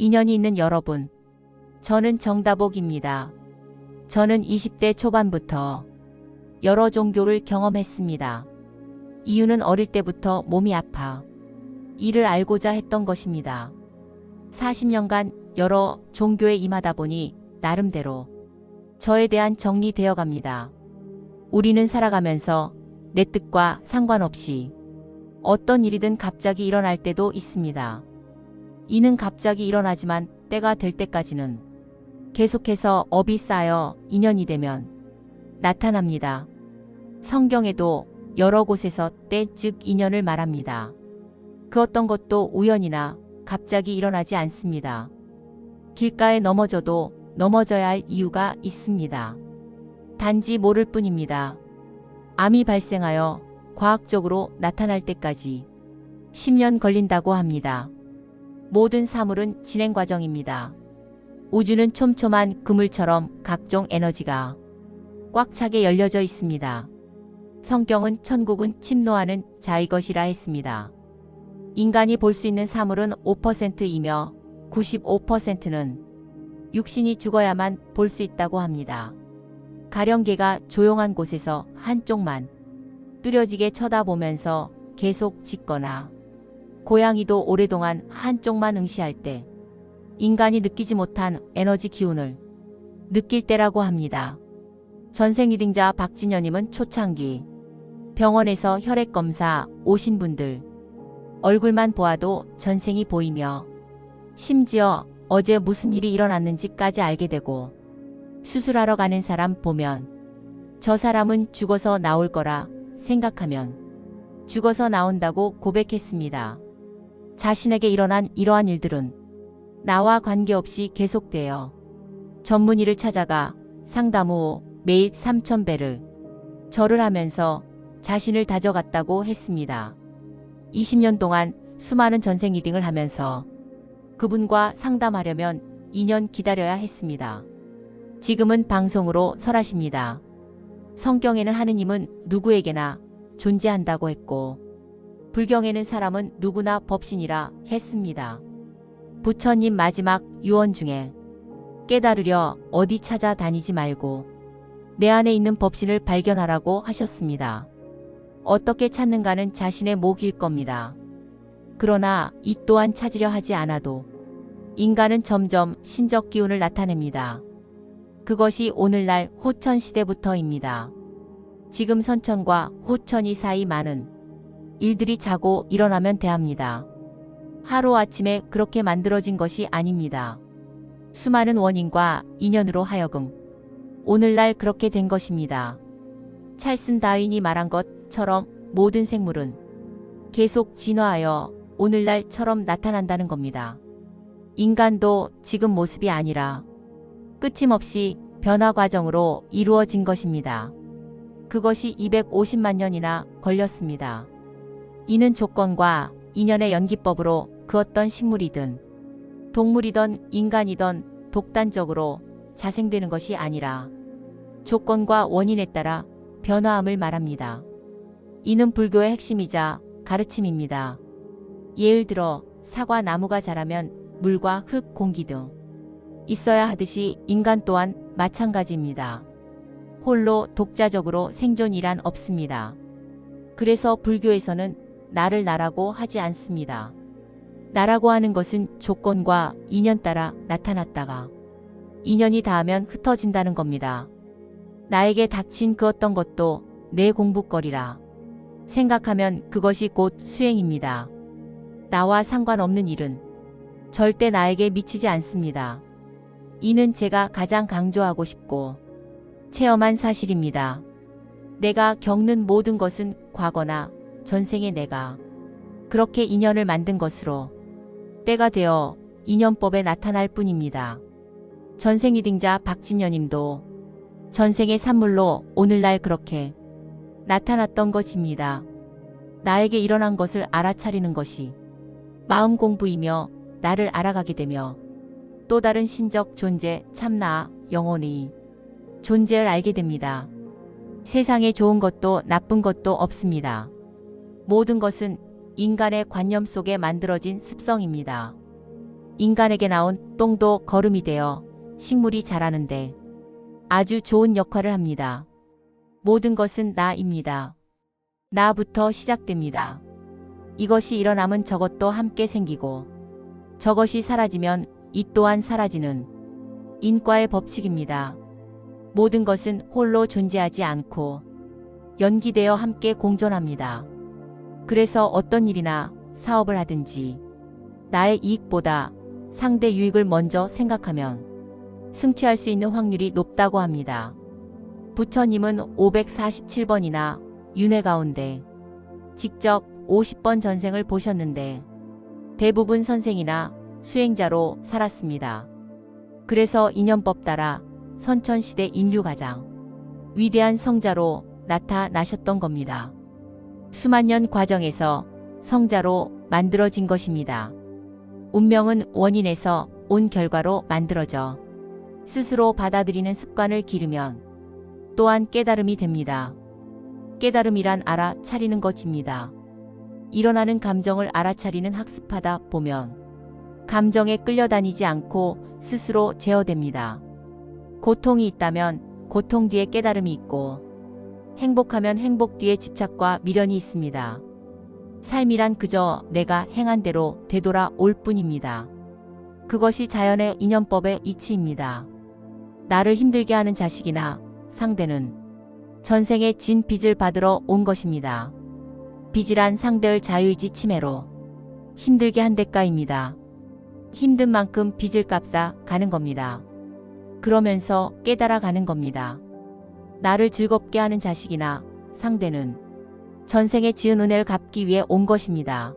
인연이 있는 여러분, 저는 정다복입니다. 저는 20대 초반부터 여러 종교를 경험했습니다. 이유는 어릴 때부터 몸이 아파 이를 알고자 했던 것입니다. 40년간 여러 종교에 임하다 보니 나름대로 저에 대한 정리되어 갑니다. 우리는 살아가면서 내 뜻과 상관없이 어떤 일이든 갑자기 일어날 때도 있습니다. 이는 갑자기 일어나지만 때가 될 때까지는 계속해서 업이 쌓여 인연이 되면 나타납니다. 성경에도 여러 곳에서 때 즉 인연을 말합니다. 그 어떤 것도 우연이나 갑자기 일어나지 않습니다. 길가에 넘어져도 넘어져야 할 이유가 있습니다. 단지 모를 뿐입니다. 암이 발생하여 과학적으로 나타날 때까지 10년 걸린다고 합니다. 모든 사물은 진행 과정입니다. 우주는 촘촘한 그물처럼 각종 에너지가 꽉 차게 열려져 있습니다. 성경은 천국은 침노하는 자의 것이라 했습니다. 인간이 볼 수 있는 사물은 5%이며 95%는 육신이 죽어야만 볼 수 있다고 합니다. 가령개가 조용한 곳에서 한쪽만 뚜려지게 쳐다보면서 계속 짖거나 고양이도 오랫동안 한쪽만 응시할 때 인간이 느끼지 못한 에너지 기운을 느낄 때라고 합니다. 전생 리딩자 박진여님은 초창기 병원에서 혈액검사 오신 분들 얼굴만 보아도 전생이 보이며 심지어 어제 무슨 일이 일어났는지까지 알게 되고 수술하러 가는 사람 보면 저 사람은 죽어서 나올 거라 생각하면 죽어서 나온다고 고백했습니다. 자신에게 일어난 이러한 일들은 나와 관계없이 계속되어 전문의를 찾아가 상담 후 매일 3,000배를 절을 하면서 자신을 다져갔다고 했습니다. 20년 동안 수많은 전생 리딩을 하면서 그분과 상담하려면 2년 기다려야 했습니다. 지금은 방송으로 설하십니다. 성경에는 하느님은 누구에게나 존재한다고 했고 불경에는 사람은 누구나 법신이라 했습니다. 부처님 마지막 유언 중에 깨달으려 어디 찾아다니지 말고 내 안에 있는 법신을 발견하라고 하셨습니다. 어떻게 찾는가는 자신의 몫일 겁니다. 그러나 이 또한 찾으려 하지 않아도 인간은 점점 신적 기운을 나타냅니다. 그것이 오늘날 호천시대부터입니다. 지금 선천과 호천이 사이 많은 일들이 자고 일어나면 대합니다. 하루아침에 그렇게 만들어진 것이 아닙니다. 수많은 원인과 인연으로 하여금 오늘날 그렇게 된 것입니다. 찰슨 다윈이 말한 것처럼 모든 생물은 계속 진화하여 오늘날처럼 나타난다는 겁니다. 인간도 지금 모습이 아니라 끊임없이 변화 과정으로 이루어진 것입니다. 그것이 250만 년이나 걸렸습니다. 이는 조건과 인연의 연기법으로 그 어떤 식물이든 동물이든 인간이든 독단적으로 자생되는 것이 아니라 조건과 원인에 따라 변화함을 말합니다. 이는 불교의 핵심이자 가르침입니다. 예를 들어 사과 나무가 자라면 물과 흙, 공기 등 있어야 하듯이 인간 또한 마찬가지입니다. 홀로 독자적으로 생존이란 없습니다. 그래서 불교에서는 나를 나라고 하지 않습니다. 나라고 하는 것은 조건과 인연 따라 나타났다가 인연이 닿으면 흩어진다는 겁니다. 나에게 닥친 그 어떤 것도 내 공부거리라 생각하면 그것이 곧 수행입니다. 나와 상관없는 일은 절대 나에게 미치지 않습니다. 이는 제가 가장 강조하고 싶고 체험한 사실입니다. 내가 겪는 모든 것은 과거나 전생의 내가 그렇게 인연을 만든 것으로 때가 되어 인연법에 나타날 뿐입니다. 전생 리딩자 박진여님도 전생의 산물로 오늘날 그렇게 나타났던 것입니다. 나에게 일어난 것을 알아차리는 것이 마음 공부이며 나를 알아가게 되며 또 다른 신적 존재 참나 영혼의 존재를 알게 됩니다. 세상에 좋은 것도 나쁜 것도 없습니다. 모든 것은 인간의 관념 속에 만들어진 습성입니다. 인간에게 나온 똥도 거름이 되어 식물이 자라는데 아주 좋은 역할을 합니다. 모든 것은 나입니다. 나부터 시작됩니다. 이것이 일어나면 저것도 함께 생기고 저것이 사라지면 이 또한 사라지는 인과의 법칙입니다. 모든 것은 홀로 존재하지 않고 연기되어 함께 공존합니다. 그래서 어떤 일이나 사업을 하든지 나의 이익보다 상대 유익을 먼저 생각하면 승취할 수 있는 확률이 높다고 합니다. 부처님은 547번이나 윤회 가운데 직접 50번 전생을 보셨는데 대부분 선생이나 수행자로 살았습니다. 그래서 인연법 따라 선천시대 인류 가장 위대한 성자로 나타나셨던 겁니다. 수만 년 과정에서 성자로 만들어진 것입니다. 운명은 원인에서 온 결과로 만들어져 스스로 받아들이는 습관을 기르면 또한 깨달음이 됩니다. 깨달음이란 알아차리는 것입니다. 일어나는 감정을 알아차리는 학습하다 보면 감정에 끌려다니지 않고 스스로 제어됩니다. 고통이 있다면 고통 뒤에 깨달음이 있고 행복하면 행복 뒤에 집착과 미련이 있습니다. 삶이란 그저 내가 행한 대로 되돌아올 뿐입니다. 그것이 자연의 인연법의 이치입니다. 나를 힘들게 하는 자식이나 상대는 전생에 진 빚을 받으러 온 것입니다. 빚이란 상대의 자유의지 침해로 힘들게 한 대가입니다. 힘든 만큼 빚을 갚아 가는 겁니다. 그러면서 깨달아 가는 겁니다. 나를 즐겁게 하는 자식이나 상대는 전생에 지은 은혜를 갚기 위해 온 것입니다.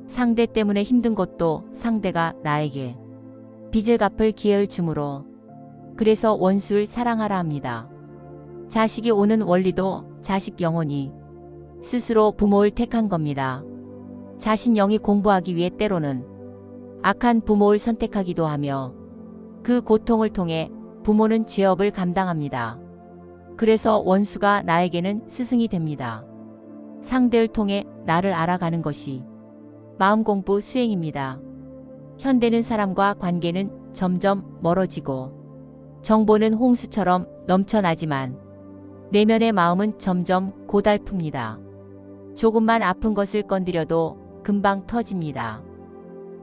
상대 때문에 힘든 것도 상대가 나에게 빚을 갚을 기회를 주므로 그래서 원수를 사랑하라 합니다. 자식이 오는 원리도 자식 영혼이 스스로 부모를 택한 겁니다. 자신 영이 공부하기 위해 때로는 악한 부모를 선택하기도 하며 그 고통을 통해 부모는 죄업을 감당합니다. 그래서 원수가 나에게는 스승이 됩니다. 상대를 통해 나를 알아가는 것이 마음공부 수행입니다. 현대는 사람과 관계는 점점 멀어지고 정보는 홍수처럼 넘쳐나지만 내면의 마음은 점점 고달픕니다. 조금만 아픈 것을 건드려도 금방 터집니다.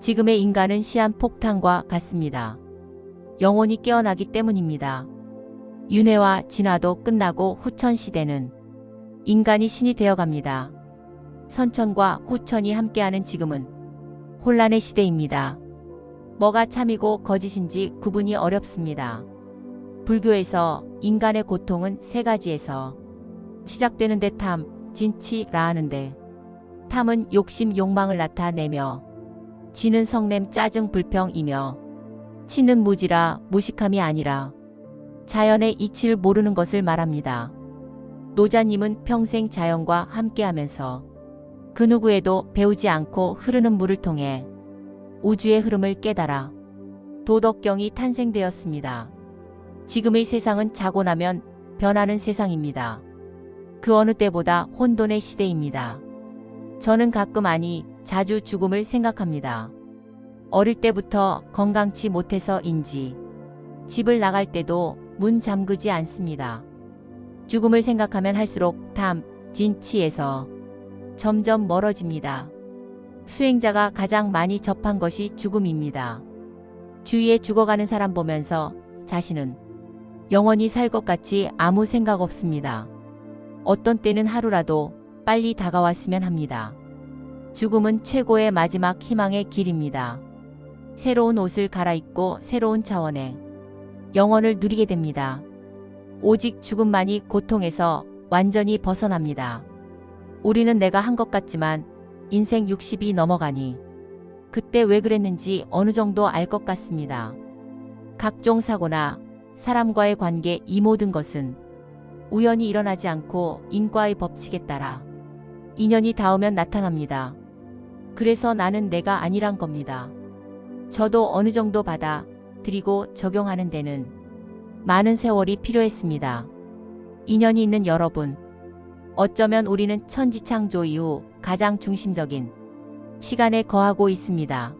지금의 인간은 시한폭탄과 같습니다. 영혼이 깨어나기 때문입니다. 윤회와 진화도 끝나고 후천시대는 인간이 신이 되어갑니다. 선천과 후천이 함께하는 지금은 혼란의 시대입니다. 뭐가 참이고 거짓인지 구분이 어렵습니다. 불교에서 인간의 고통은 세 가지에서 시작되는데 탐, 진치, 라하는데 탐은 욕심, 욕망을 나타내며 진은 성냄, 짜증, 불평이며 치는 무지라, 무식함이 아니라 자연의 이치를 모르는 것을 말합니다. 노자님은 평생 자연과 함께하면서 그 누구에도 배우지 않고 흐르는 물을 통해 우주의 흐름을 깨달아 도덕경이 탄생되었습니다. 지금의 세상은 자고 나면 변하는 세상입니다. 그 어느 때보다 혼돈의 시대입니다. 저는 가끔 아니 자주 죽음을 생각합니다. 어릴 때부터 건강치 못해서인지 집을 나갈 때도 문 잠그지 않습니다. 죽음을 생각하면 할수록 탐, 진치에서 점점 멀어집니다. 수행자가 가장 많이 접한 것이 죽음입니다. 주위에 죽어가는 사람 보면서 자신은 영원히 살 것 같이 아무 생각 없습니다. 어떤 때는 하루라도 빨리 다가왔으면 합니다. 죽음은 최고의 마지막 희망의 길입니다. 새로운 옷을 갈아입고 새로운 차원의 영원을 누리게 됩니다. 오직 죽음만이 고통에서 완전히 벗어납니다. 우리는 내가 한 것 같지만 인생 60이 넘어가니 그때 왜 그랬는지 어느 정도 알 것 같습니다. 각종 사고나 사람과의 관계, 이 모든 것은 우연히 일어나지 않고 인과의 법칙에 따라 인연이 닿으면 나타납니다. 그래서 나는 내가 아니란 겁니다. 저도 어느 정도 받아들이고 적용하는 데는 많은 세월이 필요했습니다. 인연이 있는 여러분, 어쩌면 우리는 천지창조 이후 가장 중심적인 시간에 거하고 있습니다.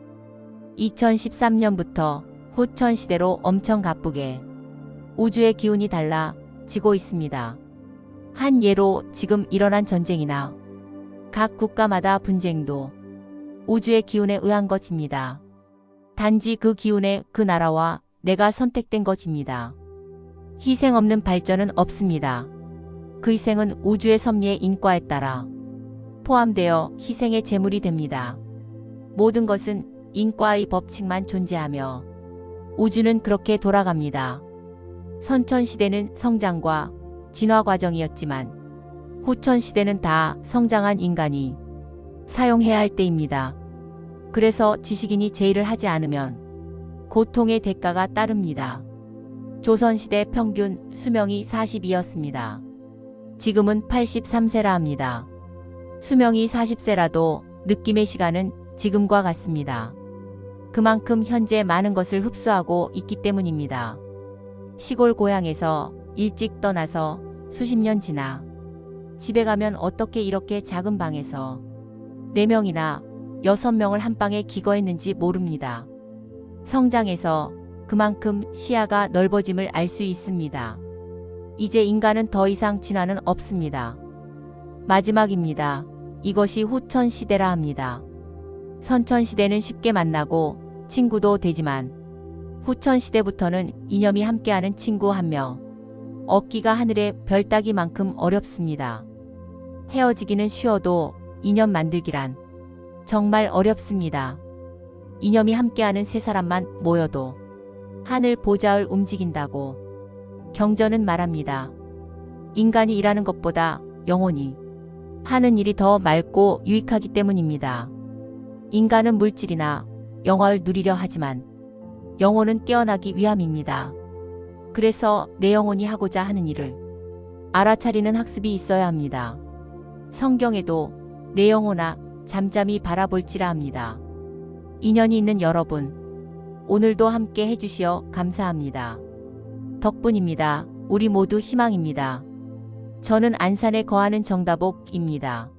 2013년부터 후천 시대로 엄청 가쁘게 우주의 기운이 달라지고 있습니다. 한 예로 지금 일어난 전쟁이나 각 국가마다 분쟁도 우주의 기운에 의한 것입니다. 단지 그 기운에 그 나라와 내가 선택된 것입니다. 희생 없는 발전은 없습니다. 그 희생은 우주의 섭리의 인과에 따라 포함되어 희생의 제물이 됩니다. 모든 것은 인과의 법칙만 존재하며 우주는 그렇게 돌아갑니다. 선천시대는 성장과 진화 과정이었지만 후천시대는 다 성장한 인간이 사용해야 할 때입니다. 그래서 지식인이 제의를 하지 않으면 고통의 대가가 따릅니다. 조선시대 평균 수명이 40이었습니다. 지금은 83세라 합니다. 수명이 40세라도 느낌의 시간은 지금과 같습니다. 그만큼 현재 많은 것을 흡수하고 있기 때문입니다. 시골 고향에서 일찍 떠나서 수십 년 지나 집에 가면 어떻게 이렇게 작은 방에서 4명이나 6명을 한 방에 기거했는지 모릅니다. 성장해서 그만큼 시야가 넓어짐을 알 수 있습니다. 이제 인간은 더 이상 진화는 없습니다. 마지막입니다. 이것이 후천 시대라 합니다. 선천 시대는 쉽게 만나고 친구도 되지만 후천 시대부터는 이념이 함께하는 친구 한 명 얻기가 하늘의 별 따기만큼 어렵습니다. 헤어지기는 쉬워도 인연 만들기란 정말 어렵습니다. 이념이 함께하는 세 사람만 모여도 하늘 보좌를 움직인다고 경전은 말합니다. 인간이 일하는 것보다 영혼이 하는 일이 더 맑고 유익하기 때문입니다. 인간은 물질이나 영화를 누리려 하지만 영혼은 깨어나기 위함입니다. 그래서 내 영혼이 하고자 하는 일을 알아차리는 학습이 있어야 합니다. 성경에도 내 영혼아 잠잠히 바라볼지라 합니다. 인연이 있는 여러분, 오늘도 함께 해주시어 감사합니다. 덕분입니다. 우리 모두 희망입니다. 저는 안산에 거하는 정다복입니다.